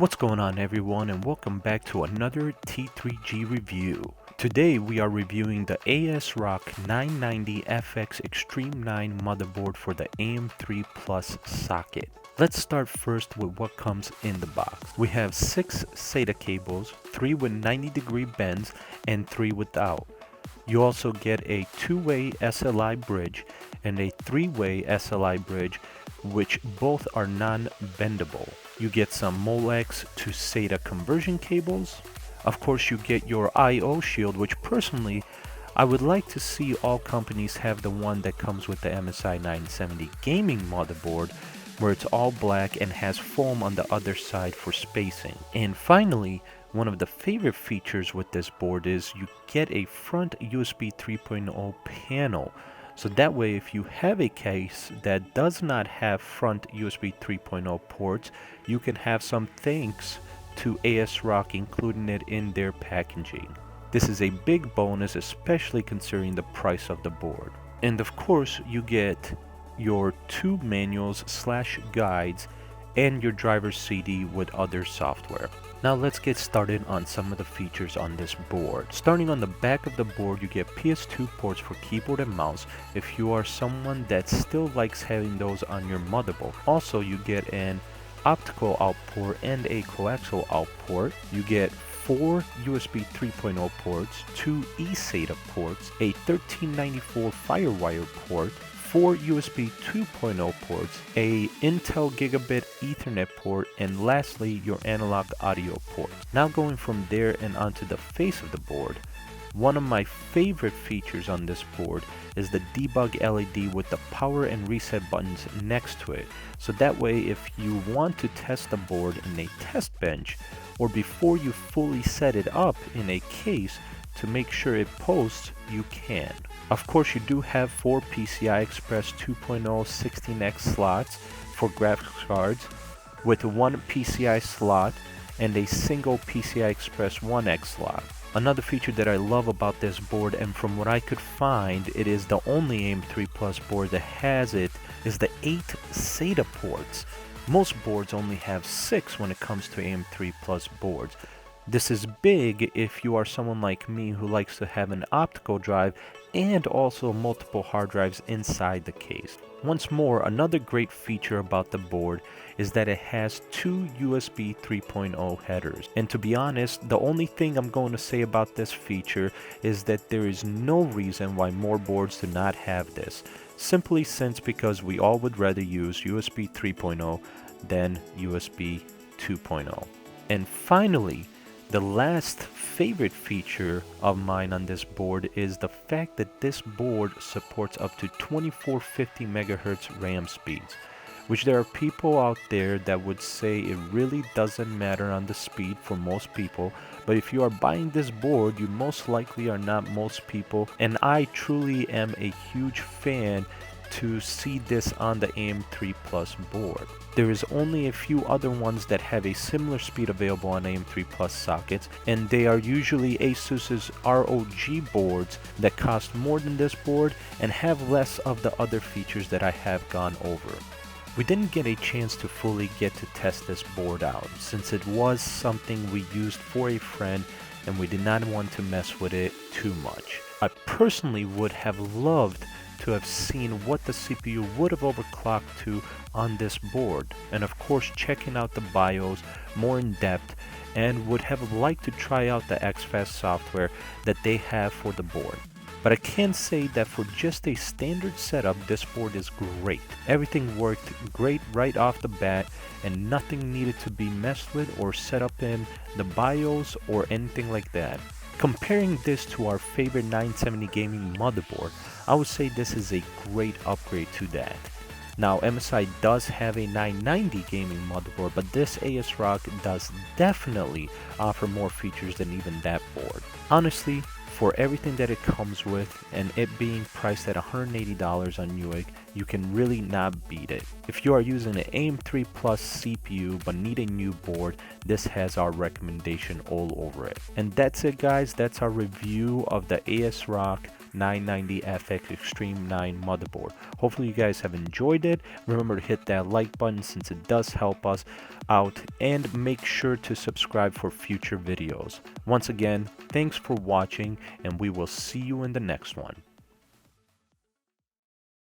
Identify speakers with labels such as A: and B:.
A: What's going on everyone, and welcome back to another T3G review. Today we are reviewing the ASRock 990FX Extreme 9 motherboard for the AM3 Plus socket. Let's start first with what comes in the box. We have 6 SATA cables, 3 with 90-degree bends and 3 without. You also get a 2-way SLI bridge and a 3-way SLI bridge, which both are non-bendable. You get some Molex to SATA conversion cables. Of course, you get your I/O shield, which personally I would like to see all companies have the one that comes with the MSI 970 gaming motherboard, where it's all black and has foam on the other side for spacing. And finally, one of the favorite features with this board is you get a front USB 3.0 panel. So that way, if you have a case that does not have front USB 3.0 ports, you can have some thanks to ASRock including it in their packaging. This is a big bonus, especially considering the price of the board. And of course, you get your 2 manuals / guides and your driver CD with other software. Now let's get started on some of the features on this board. Starting on the back of the board, you get PS2 ports for keyboard and mouse if you are someone that still likes having those on your motherboard. Also, you get an optical out port and a coaxial out port. You get 4 USB 3.0 ports, 2 eSATA ports, a 1394 FireWire port, 4 USB 2.0 ports, a Intel Gigabit Ethernet port, and lastly your analog audio port. Now going from there and onto the face of the board, one of my favorite features on this board is the debug LED with the power and reset buttons next to it. So that way, if you want to test the board in a test bench or before you fully set it up in a case to make sure it posts, you can. Of course, you do have 4 PCI Express 2.0 16X slots for graphics cards with 1 PCI slot and a single PCI Express 1X slot. Another feature that I love about this board, and from what I could find, it is the only AM3 Plus board that has it, is the 8 SATA ports. Most boards only have 6 when it comes to AM3 Plus boards. This is big if you are someone like me who likes to have an optical drive and also multiple hard drives inside the case. Once more, another great feature about the board is that it has 2 USB 3.0 headers. And to be honest, the only thing I'm going to say about this feature is that there is no reason why more boards do not have this. Simply because we all would rather use USB 3.0 than USB 2.0. And finally, the last favorite feature of mine on this board is the fact that this board supports up to 2450 MHz RAM speeds, which there are people out there that would say it really doesn't matter on the speed for most people, but if you are buying this board, you most likely are not most people, and I truly am a huge fan to see this on the AM3 Plus board. There is only a few other ones that have a similar speed available on AM3 Plus sockets, and they are usually Asus's ROG boards that cost more than this board and have less of the other features that I have gone over. We didn't get a chance to fully get to test this board out since it was something we used for a friend and we did not want to mess with it too much. I personally would have loved to have seen what the CPU would have overclocked to on this board, and of course checking out the BIOS more in depth, and would have liked to try out the XFast software that they have for the board. But I can say that for just a standard setup, this board is great. Everything worked great right off the bat, and nothing needed to be messed with or set up in the BIOS or anything like that. Comparing this to our favorite 970 gaming motherboard, I would say this is a great upgrade to that. Now, MSI does have a 990 gaming motherboard, but this ASRock does definitely offer more features than even that board. Honestly, for everything that it comes with and it being priced at $180 on Newegg, you can really not beat it. If you are using an AM3 Plus CPU but need a new board, this has our recommendation all over it. And that's it guys, that's our review of the ASRock 990FX Extreme 9 motherboard. Hopefully you guys have enjoyed it. Remember to hit that like button since it does help us out, and make sure to subscribe for future videos. Once again, thanks for watching, and we will see you in the next one.